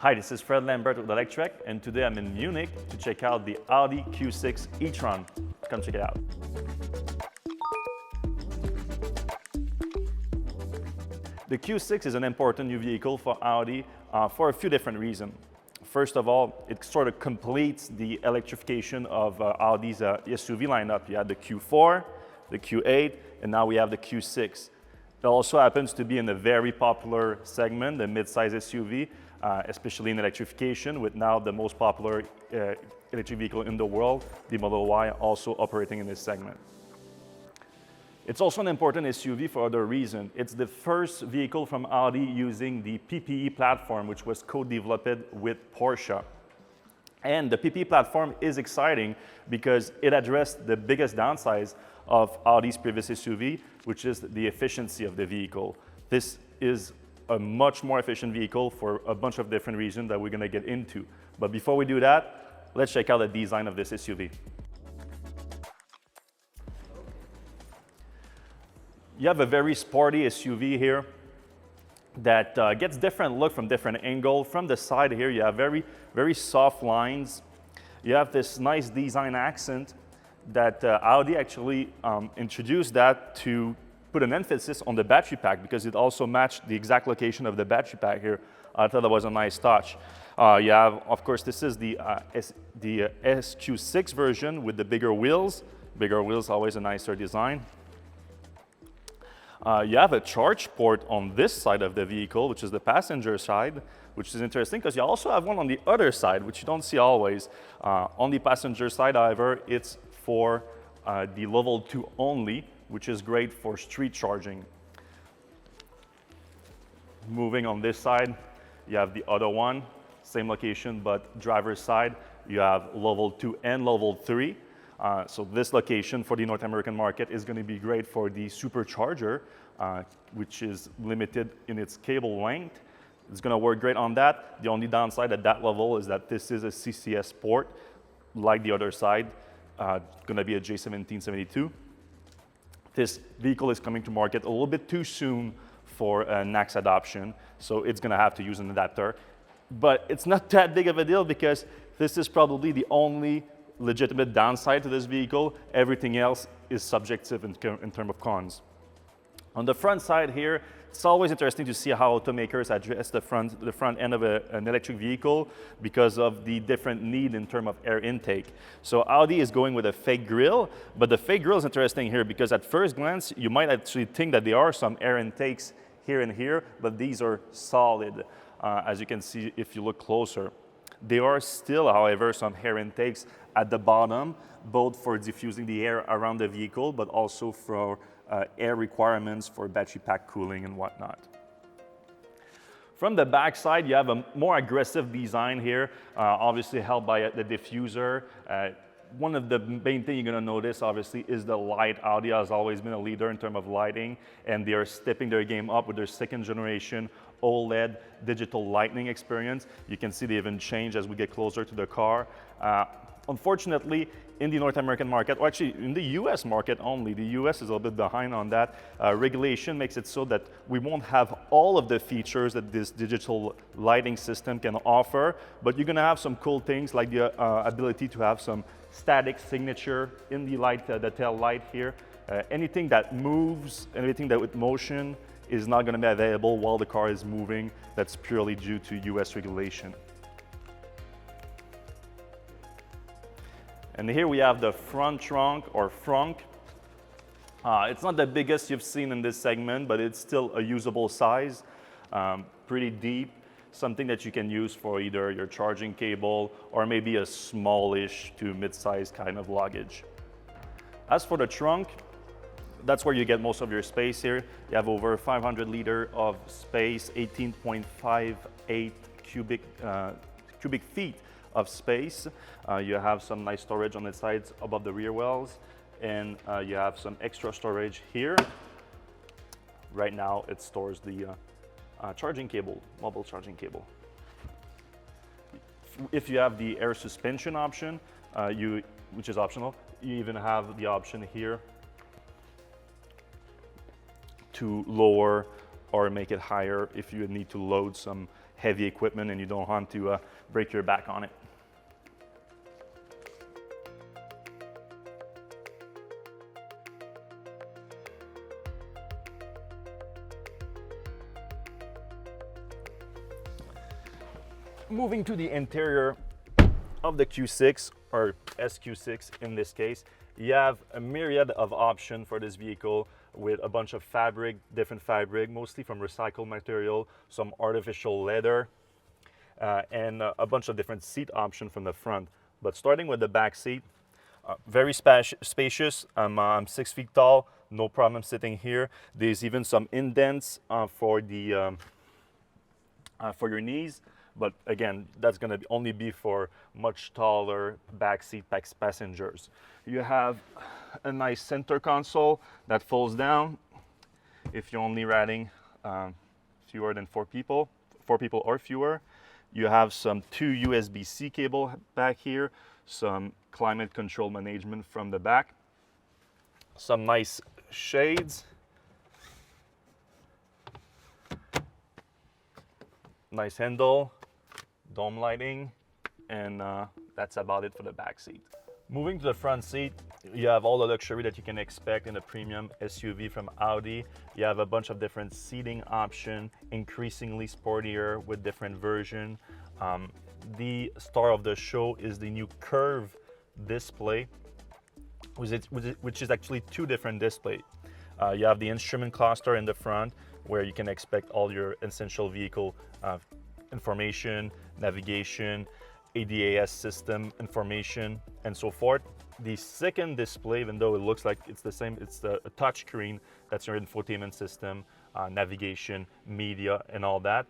Hi, this is Fred Lambert with Electrek, and today I'm in Munich to check out the Audi Q6 e-tron. Come check it out. The Q6 is an important new vehicle for Audi for a few different reasons. First of all, it sort of completes the electrification of Audi's SUV lineup. You had the Q4, the Q8, and now we have the Q6. It also happens to be in a very popular segment, the mid-size SUV, especially in electrification, with now the most popular electric vehicle in the world, the Model Y, also operating in this segment. It's also an important SUV for other reasons. It's the first vehicle from Audi using the PPE platform, which was co-developed with Porsche. And the PPE platform is exciting because it addressed the biggest downsides of Audi's previous SUV, which is the efficiency of the vehicle. This is a much more efficient vehicle for a bunch of different reasons that we're going to get into. But before we do that, let's check out the design of this SUV. You have a very sporty SUV here that gets different look from different angle. From the side here, you have very soft lines. You have this nice design accent that Audi actually introduced that to put an emphasis on the battery pack because it also matched the exact location of the battery pack here. I thought that was a nice touch. You have, of course, this is the SQ6 version with the bigger wheels. Bigger wheels, always a nicer design. You have a charge port on this side of the vehicle, which is the passenger side, which is interesting because you also have one on the other side, which you don't see always. On the passenger side, however, it's for the level 2 only, which is great for street charging. Moving on this side, you have the other one, same location, but driver's side, you have level 2 and level 3. So this location for the North American market is going to be great for the supercharger, which is limited in its cable length. It's going to work great on that. The only downside at that level is that this is a CCS port, like the other side, going to be a J1772. This vehicle is coming to market a little bit too soon for NACS adoption, so it's going to have to use an adapter. But it's not that big of a deal because this is probably the only legitimate downside to this vehicle. Everything else is subjective in terms of cons. On the front side here, it's always interesting to see how automakers address the front end of an electric vehicle because of the different need in terms of air intake. So Audi is going with a fake grille, but the fake grille is interesting here because at first glance, you might actually think that there are some air intakes here and here, but these are solid, as you can see if you look closer. There are still, however, some air intakes at the bottom, both for diffusing the air around the vehicle, but also for air requirements for battery pack cooling and whatnot. From the back side, you have a more aggressive design here, obviously helped by the diffuser. One of the main things you're going to notice, obviously, is the light. Audi has always been a leader in terms of lighting, and they are stepping their game up with their second generation OLED digital lighting experience. You can see they even change as we get closer to the car. Unfortunately, in the North American market, or actually in the US market only, the US is a little bit behind on that. Regulation makes it so that we won't have all of the features that this digital lighting system can offer, but you're gonna have some cool things like the ability to have some static signature in the light, the tail light here. Anything that moves, anything that with motion is not gonna be available while the car is moving. That's purely due to US regulation. And here we have the front trunk or frunk. It's not the biggest you've seen in this segment, but it's still a usable size, pretty deep, something that you can use for either your charging cable or maybe a smallish to mid-sized kind of luggage. As for the trunk, that's where you get most of your space here. You have over 500 liters of space, 18.58 cubic feet of space. You have some nice storage on the sides above the rear wheels, and you have some extra storage here. Right now, it stores the charging cable, mobile charging cable. If you have the air suspension option, which is optional, you even have the option here to lower or make it higher if you need to load some heavy equipment and you don't want to break your back on it. Moving to the interior of the Q6, or SQ6 in this case, you have a myriad of options for this vehicle with a bunch of fabric, different fabric, mostly from recycled material, some artificial leather, and a bunch of different seat options from the front. But starting with the back seat, very spacious. I'm 6 feet tall, no problem sitting here. There's even some indents for the for your knees. But again, that's going to only be for much taller backseat passengers. You have a nice center console that folds down if you're only riding fewer than four people or fewer. You have some 2 USB-C cable back here, some climate control management from the back, some nice shades, nice handle, dome lighting, and that's about it for the back seat. Moving to the front seat, you have all the luxury that you can expect in a premium SUV from Audi. You have a bunch of different seating options, increasingly sportier with different versions. The star of the show is the new curve display, which is actually 2 different displays. You have the instrument cluster in the front, where you can expect all your essential vehicle information, navigation, ADAS system information, and so forth. The second display, even though it looks like it's the same, it's a touch screen. That's your infotainment system, navigation, media, and all that.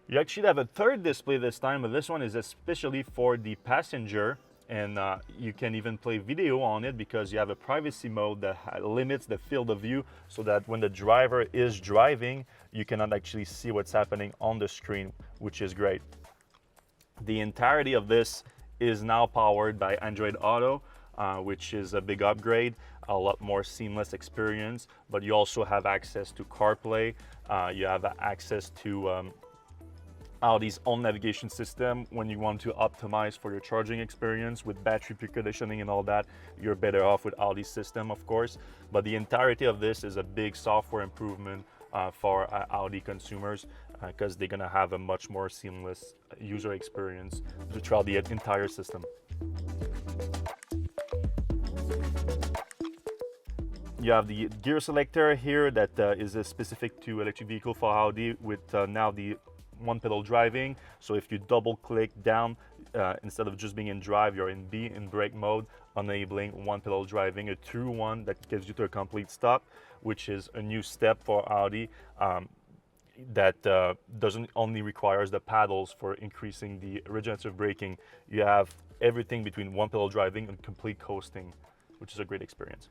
You actually have a third display this time, but this one is especially for the passenger, and you can even play video on it because you have a privacy mode that limits the field of view so that when the driver is driving, you cannot actually see what's happening on the screen, which is great. The entirety of this is now powered by Android Auto, which is a big upgrade, a lot more seamless experience, but you also have access to CarPlay, you have access to Audi's own navigation system. When you want to optimize for your charging experience with battery preconditioning and all that, you're better off with Audi's system, of course. But the entirety of this is a big software improvement for Audi consumers because they're gonna have a much more seamless user experience throughout the entire system. You have the gear selector here that is specific to electric vehicle for Audi with now the one pedal driving. So if you double click down, instead of just being in drive, you're in B in brake mode, enabling one pedal driving, a true one that gives you to a complete stop, which is a new step for Audi that doesn't only requires the paddles for increasing the regenerative braking. You have everything between one pedal driving and complete coasting, which is a great experience.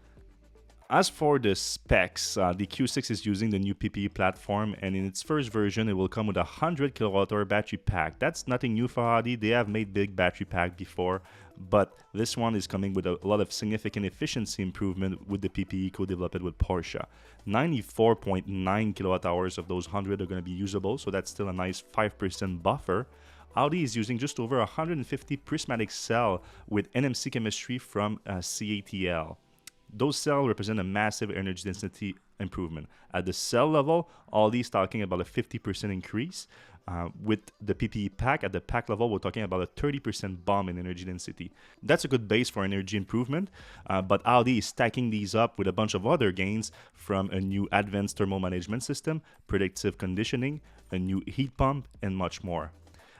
As for the specs, the Q6 is using the new PPE platform, and in its first version, it will come with a 100 kWh battery pack. That's nothing new for Audi. They have made big battery pack before, but this one is coming with a lot of significant efficiency improvement with the PPE co-developed with Porsche. 94.9 kWh of those 100 are going to be usable, so that's still a nice 5% buffer. Audi is using just over 150 prismatic cell with NMC chemistry from CATL. Those cells represent a massive energy density improvement. At the cell level, Audi is talking about a 50% increase. With the PPE pack, at the pack level, we're talking about a 30% bump in energy density. That's a good base for energy improvement, but Audi is stacking these up with a bunch of other gains from a new advanced thermal management system, predictive conditioning, a new heat pump, and much more.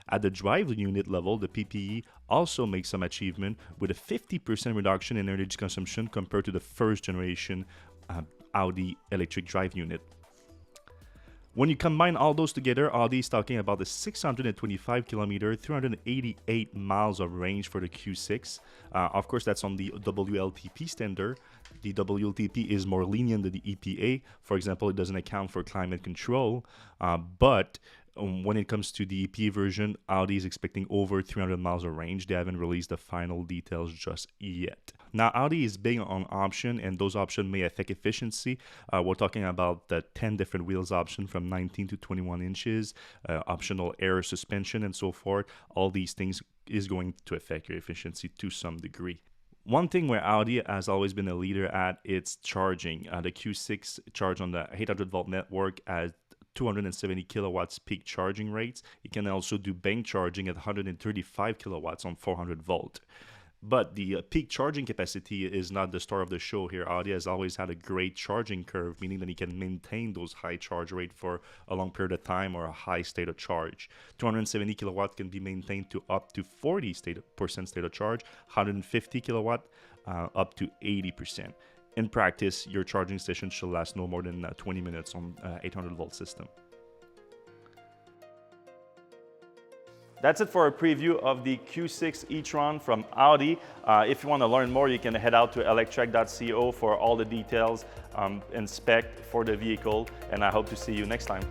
At the drive unit level, the PPE also makes some achievement with a 50% reduction in energy consumption compared to the first generation Audi electric drive unit. When you combine all those together, Audi is talking about the 625 kilometer, 388 miles of range for the Q6. Of course, that's on the WLTP standard. The WLTP is more lenient than the EPA. For example, it doesn't account for climate control, but when it comes to the EP version, Audi is expecting over 300 miles of range. They haven't released the final details just yet. Now, Audi is big on option, and those options may affect efficiency. We're talking about the 10 different wheels option from 19 to 21 inches, optional air suspension, and so forth. All these things is going to affect your efficiency to some degree. One thing where Audi has always been a leader at, it's charging. The Q6 charge on the 800 volt network at 270 kilowatts peak charging rates. It can also do bank charging at 135 kilowatts on 400 volt. But the peak charging capacity is not the star of the show here. Audi has always had a great charging curve, meaning that it can maintain those high charge rate for a long period of time or a high state of charge. 270 kilowatt can be maintained to up to 40% state of charge, 150 kilowatt up to 80%. In practice, your charging station should last no more than 20 minutes on 800 volt system. That's it for a preview of the Q6 e-tron from Audi. If you want to learn more, you can head out to Electrek.co for all the details and spec for the vehicle, and I hope to see you next time.